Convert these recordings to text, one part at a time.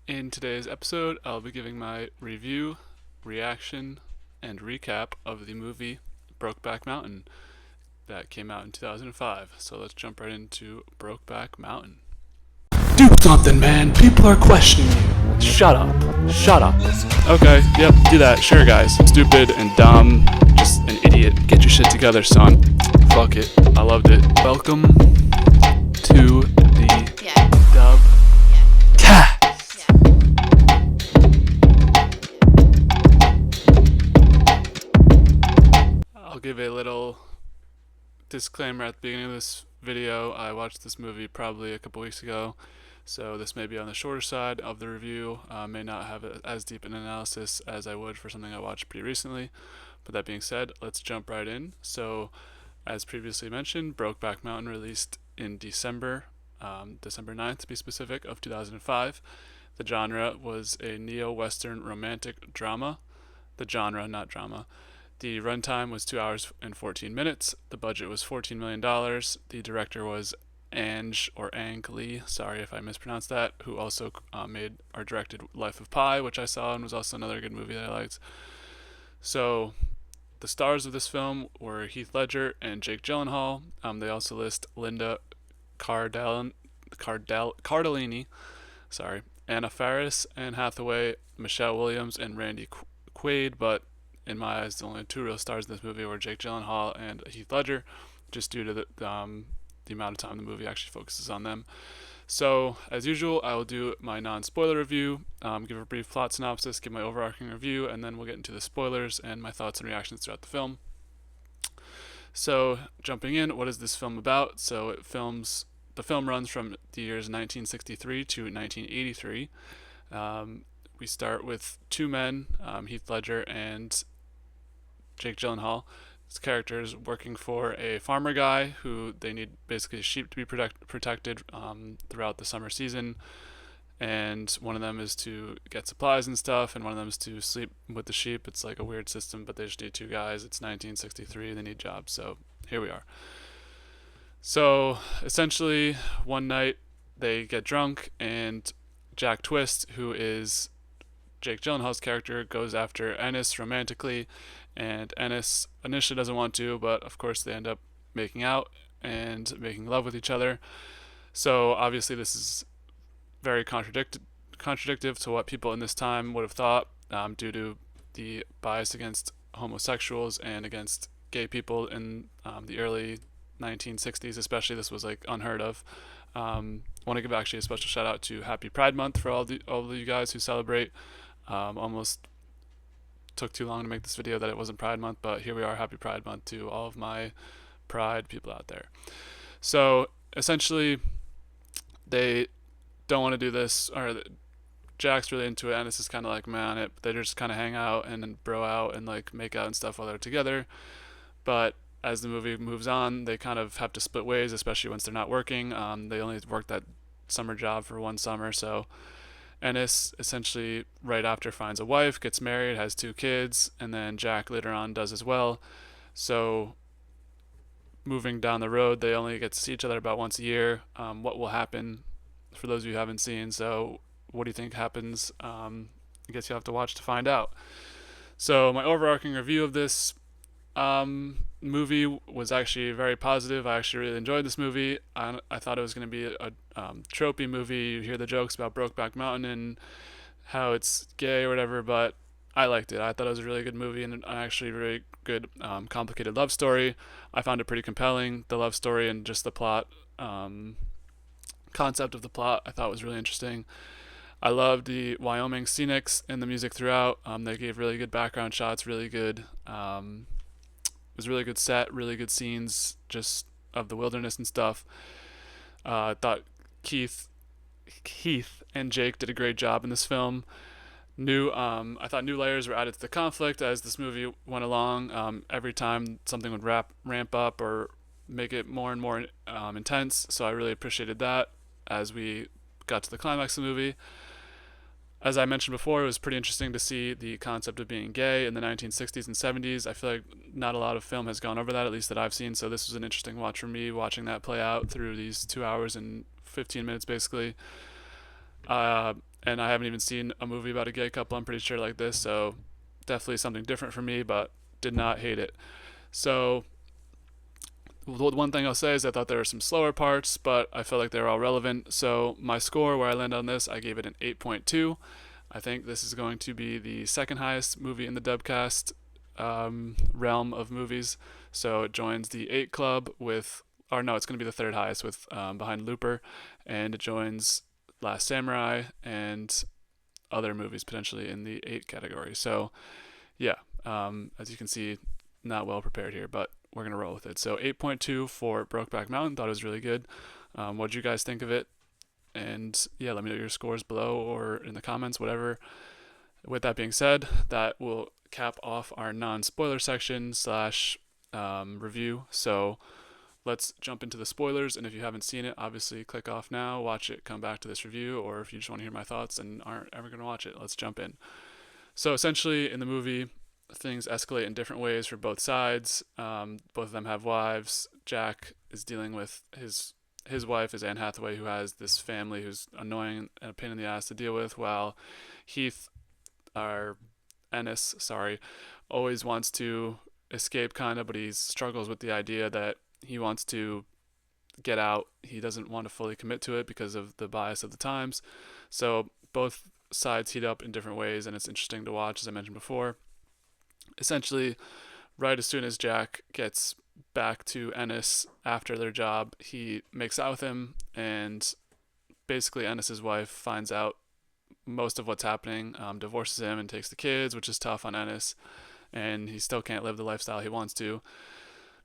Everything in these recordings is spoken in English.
In today's episode, I'll be giving my review, reaction, and recap of the movie Brokeback Mountain that came out in 2005. So let's jump right into Brokeback Mountain. Do something, man. People are questioning you. Shut up. Shut up. Okay, yep, do that. Sure, guys. Stupid and dumb. Just an idiot. Get your shit together, son. Fuck it. I loved it. Welcome to the dub cast. I'll give a little disclaimer at the beginning of this video. I watched this movie probably a couple weeks ago, so this may be on the shorter side of the review. May not have as deep an analysis as I would for something I watched pretty recently. But that being said, let's jump right in. So, as previously mentioned, Brokeback Mountain released in December 9th to be specific, of 2005. The genre was a neo-western romantic drama. The genre, not drama. The runtime was 2 hours and 14 minutes. The budget was $14 million. The director was Ang Lee, sorry if I mispronounced that, who also made or directed Life of Pi, which I saw and was also another good movie that I liked. So, the stars of this film were Heath Ledger and Jake Gyllenhaal. They also list Linda Cardellini, Anna Faris, Anne Hathaway, Michelle Williams, and Randy Quaid, but in my eyes, the only two real stars in this movie were Jake Gyllenhaal and Heath Ledger, just due to the amount of time the movie actually focuses on them. So, as usual, I will do my non-spoiler review, give a brief plot synopsis, give my overarching review, and then we'll get into the spoilers and my thoughts and reactions throughout the film. So, jumping in, what is this film about? So, the film runs from the years 1963 to 1983. We start with two men, Heath Ledger and Jake Gyllenhaal. His characters working for a farmer guy who they need basically sheep to be protected throughout the summer season. And one of them is to get supplies and stuff, and one of them is to sleep with the sheep. It's like a weird system, but they just need two guys. It's 1963, they need jobs, so here we are. So essentially, one night they get drunk, and Jack Twist, who is Jake Gyllenhaal's character, goes after Ennis romantically, and Ennis initially doesn't want to, but of course they end up making out and making love with each other. So obviously this is very contradictive to what people in this time would have thought, due to the bias against homosexuals and against gay people in the early 1960s especially. This was like unheard of. Want to give actually a special shout out to Happy Pride Month for all of you guys who celebrate. Almost took too long to make this video that it wasn't Pride Month, but here we are. Happy Pride Month to all of my Pride people out there. So essentially, they don't want to do this, or Jack's really into it, and this is kind of like man it. They just kind of hang out and then bro out and like make out and stuff while they're together. But as the movie moves on, they kind of have to split ways, especially once they're not working. They only work that summer job for one summer, so Ennis essentially right after finds a wife, gets married, has two kids, and then Jack later on does as well. So moving down the road, they only get to see each other about once a year. What will happen, for those of you who haven't seen? So what do you think happens? I guess you'll have to watch to find out. So my overarching review of this movie was actually very positive. I actually really enjoyed this movie. I thought it was going to be a tropey movie. You hear the jokes about Brokeback Mountain and how it's gay or whatever, but I liked it. I thought it was a really good movie and actually a really good complicated love story. I found it pretty compelling. The love story and just the plot, concept of the plot, I thought was really interesting. I loved the Wyoming scenics and the music throughout. They gave really good background shots, really good. It was a really good set, really good scenes, just of the wilderness and stuff. I thought Heath and Jake did a great job in this film. I thought new layers were added to the conflict as this movie went along. Every time something would ramp up or make it more and more intense. So I really appreciated that as we got to the climax of the movie. As I mentioned before, it was pretty interesting to see the concept of being gay in the 1960s and 70s. I feel like not a lot of film has gone over that, at least that I've seen. So this was an interesting watch for me, watching that play out through these 2 hours and 15 minutes, basically. and I haven't even seen a movie about a gay couple, I'm pretty sure, like this, so definitely something different for me, but did not hate it. So one thing I'll say is I thought there were some slower parts, but I felt like they were all relevant. So my score, where I land on this, I gave it an 8.2. I think this is going to be the second highest movie in the Dubcast realm of movies. So it joins the 8 club with, or no, it's going to be the third highest with behind Looper, and it joins Last Samurai and other movies potentially in the 8 category. So yeah, as you can see, not well prepared here, but we're gonna roll with it. So 8.2 for Brokeback Mountain. Thought it was really good. What did you guys think of it? And yeah, let me know your scores below or in the comments, whatever. With that being said, that will cap off our non-spoiler section slash review. So let's jump into the spoilers. And if you haven't seen it, obviously click off now, watch it, come back to this review, or if you just want to hear my thoughts and aren't ever gonna watch it, let's jump in. So essentially, in the movie, things escalate in different ways for both sides. Both of them have wives. Jack is dealing with his wife is Anne Hathaway, who has this family who's annoying and a pain in the ass to deal with, while Heath, or Ennis, sorry, always wants to escape kind of, but he struggles with the idea that he wants to get out. He doesn't want to fully commit to it because of the bias of the times. So both sides heat up in different ways, and it's interesting to watch, as I mentioned before. Essentially, right as soon as Jack gets back to Ennis after their job, he makes out with him, and basically Ennis's wife finds out most of what's happening, divorces him, and takes the kids, which is tough on Ennis, and he still can't live the lifestyle he wants to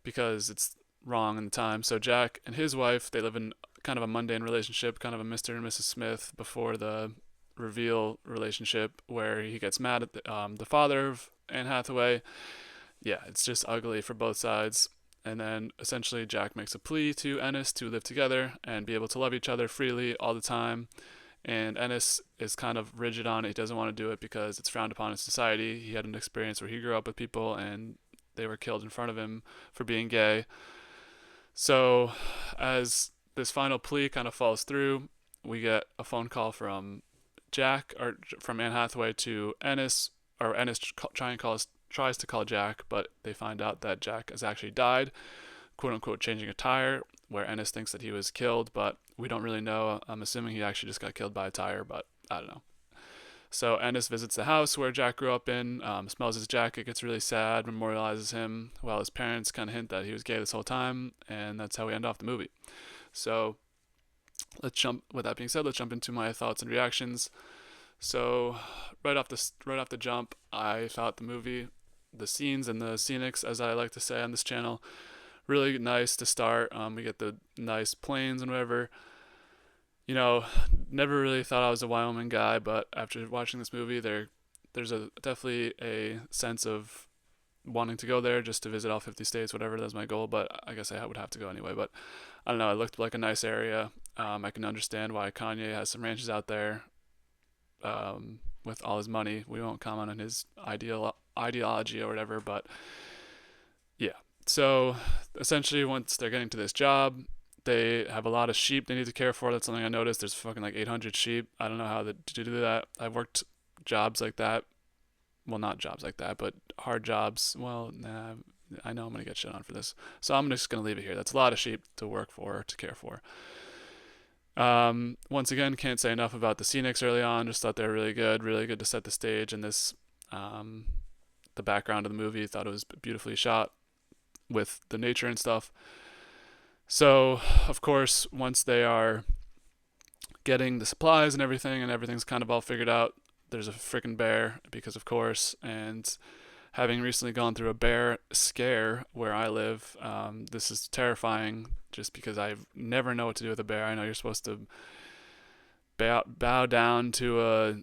because it's wrong in the time. So Jack and his wife, they live in kind of a mundane relationship, kind of a Mr. and Mrs. Smith before the reveal relationship, where he gets mad at the father of Anne Hathaway. Yeah, it's just ugly for both sides. And then essentially Jack makes a plea to Ennis to live together and be able to love each other freely all the time. And Ennis is kind of rigid on it. He doesn't want to do it because it's frowned upon in society. He had an experience where he grew up with people and they were killed in front of him for being gay. So as this final plea kind of falls through, we get a phone call from Jack, or from Anne Hathaway to Ennis, or Ennis tries to call Jack, but they find out that Jack has actually died, quote unquote, changing a tire, where Ennis thinks that he was killed, but we don't really know. I'm assuming he actually just got killed by a tire, but I don't know. So Ennis visits the house where Jack grew up in, smells his jacket, gets really sad, memorializes him, while his parents kind of hint that he was gay this whole time, and that's how we end off the movie. So with that being said, let's jump into my thoughts and reactions. So right off the jump, I thought the movie, the scenes and the scenics, as I like to say on this channel, really nice to start. We get the nice plains and whatever. You know, never really thought I was a Wyoming guy, but after watching this movie, there's definitely a sense of wanting to go there just to visit all 50 states, whatever. That's my goal, but I guess I would have to go anyway. But I don't know. It looked like a nice area. I can understand why Kanye has some ranches out there with all his money. We won't comment on his ideology or whatever, but yeah. So essentially, once they're getting to this job, they have a lot of sheep they need to care for. That's something I noticed. There's fucking like 800 sheep. I don't know how to do that. I've worked jobs like that. Well, not jobs like that, but hard jobs. Well, nah, I know I'm gonna get shit on for this, so I'm just gonna leave it here. That's a lot of sheep to work for, to care for. Once again, can't say enough about the scenics early on. Just thought they were really good to set the stage. And this, the background of the movie, thought it was beautifully shot with the nature and stuff. So, of course, once they are getting the supplies and everything's kind of all figured out, there's a freaking bear, because of course, and having recently gone through a bear scare where I live, this is terrifying just because I never know what to do with a bear. I know you're supposed to bow down to a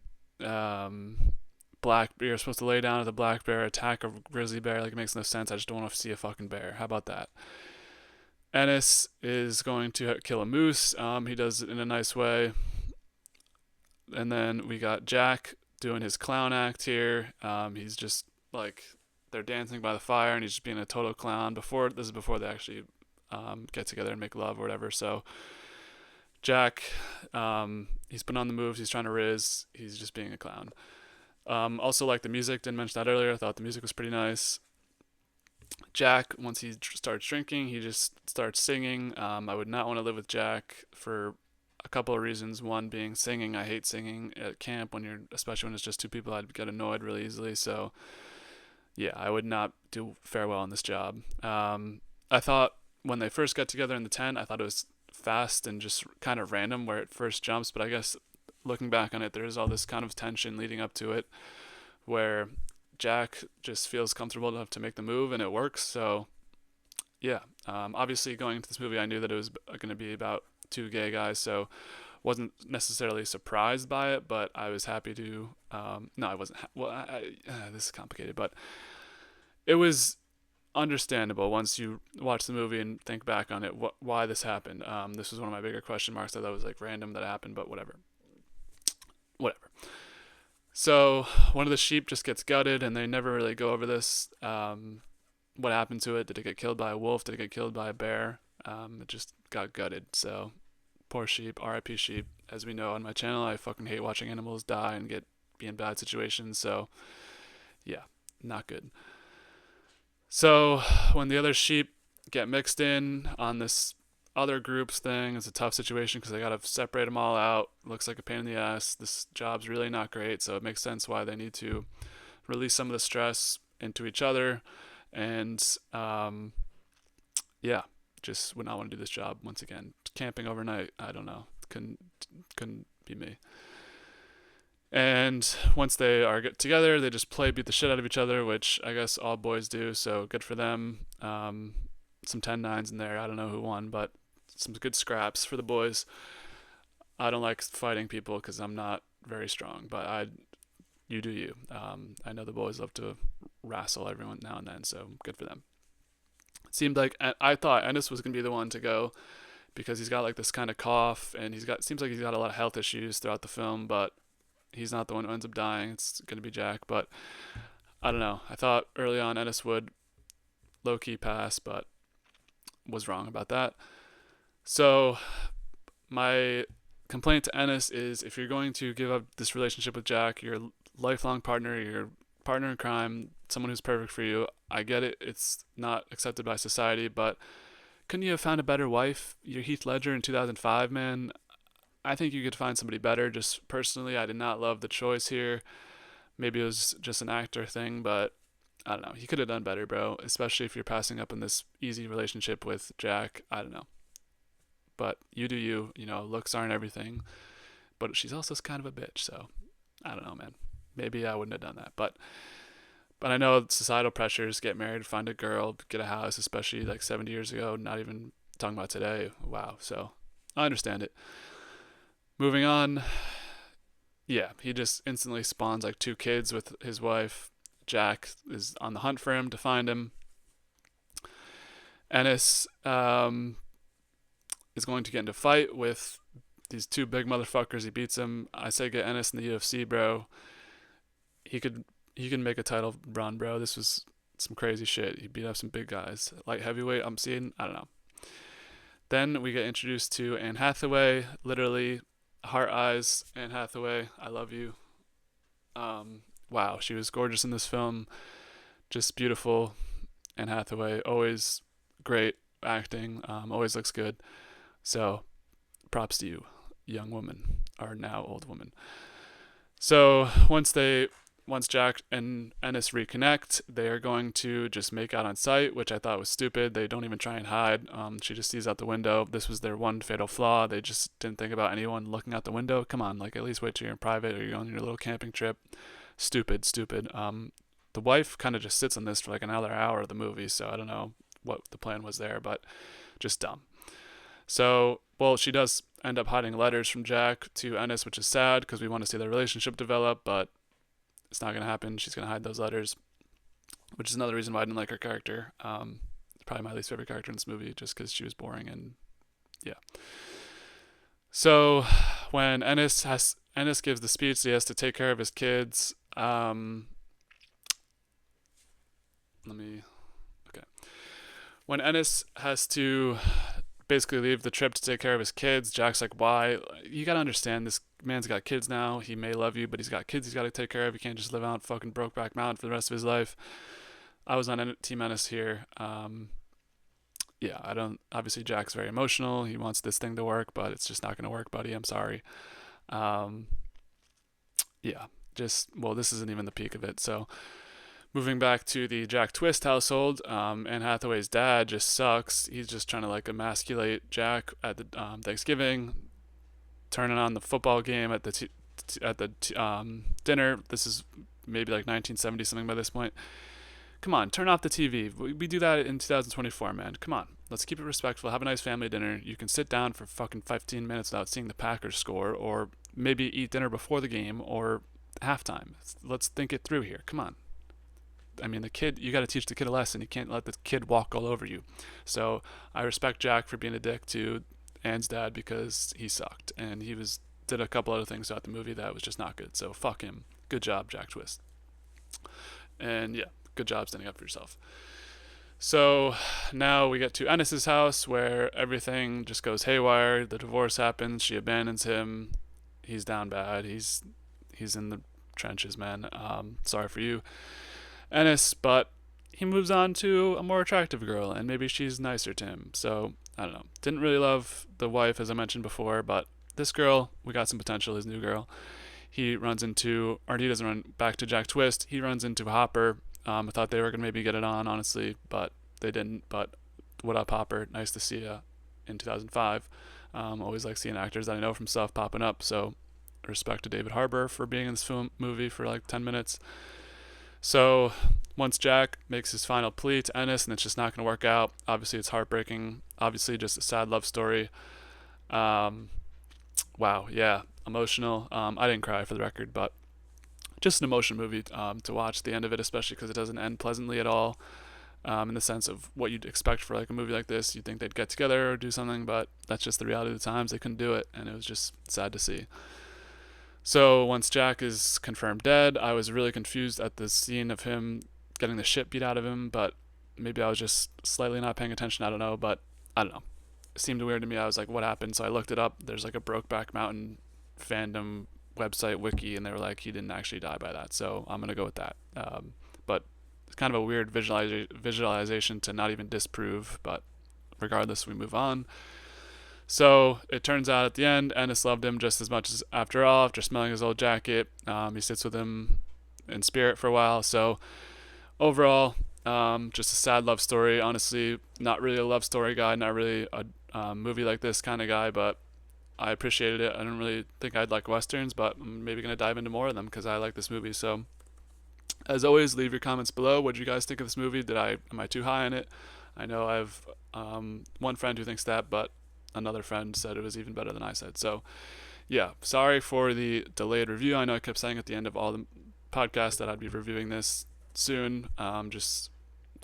you're supposed to lay down with a black bear, attack a grizzly bear. Like, it makes no sense. I just don't want to see a fucking bear. How about that? Ennis is going to kill a moose. He does it in a nice way. And then we got Jack doing his clown act here. He's just like, they're dancing by the fire, and he's just being a total clown. This is before they actually get together and make love or whatever. So Jack, he's been on the moves. He's trying to riz. He's just being a clown. Also, like the music, didn't mention that earlier. I thought the music was pretty nice. Jack, once he starts drinking, he just starts singing. I would not want to live with Jack for a couple of reasons. One being singing. I hate singing at camp especially when it's just two people. I'd get annoyed really easily. So yeah, I would not do fare well on this job. I thought when they first got together in the tent, I thought it was fast and just kind of random where it first jumps. But I guess looking back on it, there's all this kind of tension leading up to it where Jack just feels comfortable enough to make the move and it works. So yeah, obviously going into this movie, I knew that it was going to be about two gay guys, so wasn't necessarily surprised by it, but I was happy to. No, I wasn't. This is complicated, but it was understandable once you watch the movie and think back on it. Why this happened? This was one of my bigger question marks. I thought it was like random that happened, but whatever. Whatever. So one of the sheep just gets gutted, and they never really go over this. What happened to it? Did it get killed by a wolf? Did it get killed by a bear? It just got gutted. So poor sheep. R.I.P. sheep. As we know on my channel, I fucking hate watching animals die and be in bad situations. So yeah, not good. So when the other sheep get mixed in on this other groups thing, it's a tough situation because they got to separate them all out. Looks like a pain in the ass. This job's really not great, so it makes sense why they need to release some of the stress into each other. And yeah, just would not want to do this job once again. Camping overnight, I don't know, couldn't be me. And once they are get together, they just beat the shit out of each other, which I guess all boys do. So good for them. Some 10-9s in there. I don't know who won, but some good scraps for the boys. I don't like fighting people because I'm not very strong, but you do you. I know the boys love to wrestle everyone now and then, so good for them. It seemed like I thought Ennis was gonna be the one to go because he's got like this kind of cough and seems like he's got a lot of health issues throughout the film, but he's not the one who ends up dying. It's gonna be Jack, but I don't know. I thought early on Ennis would low key pass, but was wrong about that. So my complaint to Ennis is if you're going to give up this relationship with Jack, your lifelong partner, your partner in crime, someone who's perfect for you, I get it. It's not accepted by society, but couldn't you have found a better wife? You're Heath Ledger in 2005, man. I think you could find somebody better. Just personally, I did not love the choice here. Maybe it was just an actor thing, but I don't know. He could have done better, bro. Especially if you're passing up in this easy relationship with Jack. I don't know. But you do you. You know, looks aren't everything. But she's also kind of a bitch, so I don't know, man. Maybe I wouldn't have done that. But I know societal pressures, get married, find a girl, get a house, especially like 70 years ago, not even talking about today. Wow. So I understand it. Moving on. Yeah, he just instantly spawns like two kids with his wife. Jack is on the hunt for him to find him. Ennis is going to get into a fight with these two big motherfuckers. He beats them. I say get Ennis in the UFC, bro. He can make a title run, bro. This was some crazy shit. He beat up some big guys. Light heavyweight, I'm seeing. I don't know. Then we get introduced to Anne Hathaway. Literally, heart eyes. Anne Hathaway, I love you. Wow, she was gorgeous in this film. Just beautiful. Anne Hathaway, always great acting. Always looks good. So, props to you, young woman, or now old woman. So once Jack and Ennis reconnect, they are going to just make out on sight, which I thought was stupid. They don't even try and hide. She just sees out the window. This was their one fatal flaw. They just didn't think about anyone looking out the window. Come on, like at least wait till you're in private or you're on your little camping trip. Stupid. The wife kind of just sits on this for like another hour of the movie, so I don't know what the plan was there, but just dumb. So, well, she does end up hiding letters from Jack to Ennis, which is sad because we want to see their relationship develop, but it's not going to happen. She's going to hide those letters, which is another reason why I didn't like her character. It's probably my least favorite character in this movie just because she was boring and yeah. So when Ennis gives the speech, he has to take care of his kids. Okay. When Ennis has to basically leave the trip to take care of his kids. Jack's like, why? You gotta understand, this man's got kids now. He may love you, but he's got kids he's gotta take care of. He can't just live out fucking Brokeback Mountain for the rest of his life. I was on Team Ennis here. Yeah, I don't. Obviously, Jack's very emotional. He wants this thing to work, but it's just not gonna work, buddy. I'm sorry. Um, yeah, just well, this isn't even the peak of it. So moving back to the Jack Twist household, Anne Hathaway's dad just sucks. He's just trying to like emasculate Jack at the Thanksgiving, turning on the football game at the dinner. This is maybe like 1970 something by this point. Come on, turn off the TV. We do that in 2024, man. Come on, let's keep it respectful. Have a nice family dinner. You can sit down for fucking 15 minutes without seeing the Packers score, or maybe eat dinner before the game or halftime. Let's think it through here. Come on. I mean, the kid, you got to teach the kid a lesson. You can't let the kid walk all over you. So I respect Jack for being a dick to Anne's dad because he sucked. And he did a couple other things throughout the movie that was just not good. So fuck him. Good job, Jack Twist. And yeah, good job standing up for yourself. So now we get to Ennis's house where everything just goes haywire. The divorce happens. She abandons him. He's down bad. He's in the trenches, man. Sorry for you, Ennis, but he moves on to a more attractive girl, and maybe she's nicer to him. So I don't know. Didn't really love the wife, as I mentioned before, but this girl, we got some potential. His new girl. He doesn't run back to Jack Twist. He runs into Hopper. I thought they were gonna maybe get it on, honestly, but they didn't. But what up, Hopper? Nice to see you in 2005. Always like seeing actors that I know from stuff popping up. So respect to David Harbour for being in this movie for like 10 minutes. So once Jack makes his final plea to Ennis and it's just not going to work out, obviously it's heartbreaking. Obviously just a sad love story. Wow, yeah, emotional. I didn't cry for the record, but just an emotional movie to watch the end of it, especially because it doesn't end pleasantly at all. In the sense of what you'd expect for like a movie like this, you'd think they'd get together or do something, but that's just the reality of the times. They couldn't do it, and it was just sad to see. So once Jack is confirmed dead, I was really confused at the scene of him getting the shit beat out of him, but maybe I was just slightly not paying attention. I don't know, but I don't know. It seemed weird to me. I was like, what happened? So I looked it up. There's like a Brokeback Mountain fandom website wiki, and they were like, he didn't actually die by that. So I'm going to go with that. But it's kind of a weird visualization to not even disprove, but regardless, we move on. So it turns out at the end, Ennis loved him just as much as after all, after smelling his old jacket. He sits with him in spirit for a while. So overall, just a sad love story. Honestly, not really a love story guy, not really a movie like this kind of guy, but I appreciated it. I didn't really think I'd like Westerns, but I'm maybe going to dive into more of them because I like this movie. So as always, leave your comments below. What did you guys think of this movie? Am I too high on it? I know I have one friend who thinks that, but another friend said it was even better than I said. So yeah, sorry for the delayed review. I know I kept saying at the end of all the podcasts that I'd be reviewing this soon. Just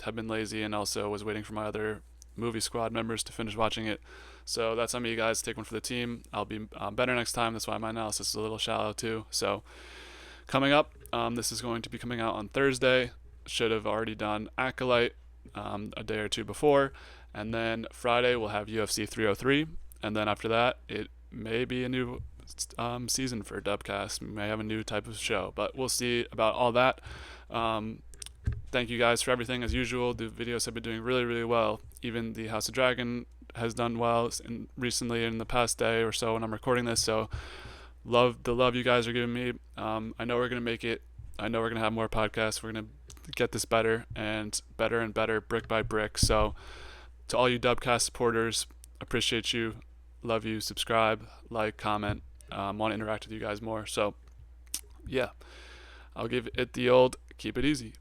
have been lazy and also was waiting for my other movie squad members to finish watching it. So that's on me, guys. Take one for the team. I'll be better next time. That's why my analysis is a little shallow too. So coming up, this is going to be coming out on Thursday. Should have already done Acolyte a day or two before. And then Friday we'll have UFC 303. And then after that, it may be a new season for Dubcast. We may have a new type of show, but we'll see about all that. Thank you guys for everything as usual. The videos have been doing really, really well. Even the House of Dragon has done well recently in the past day or so when I'm recording this. So love you guys are giving me. I know we're going to make it. I know we're going to have more podcasts. We're going to get this better and better, brick by brick. So to all you Dubcast supporters, appreciate you. Love you. Subscribe, like, comment. Want to interact with you guys more. So yeah, I'll give it the old keep it easy.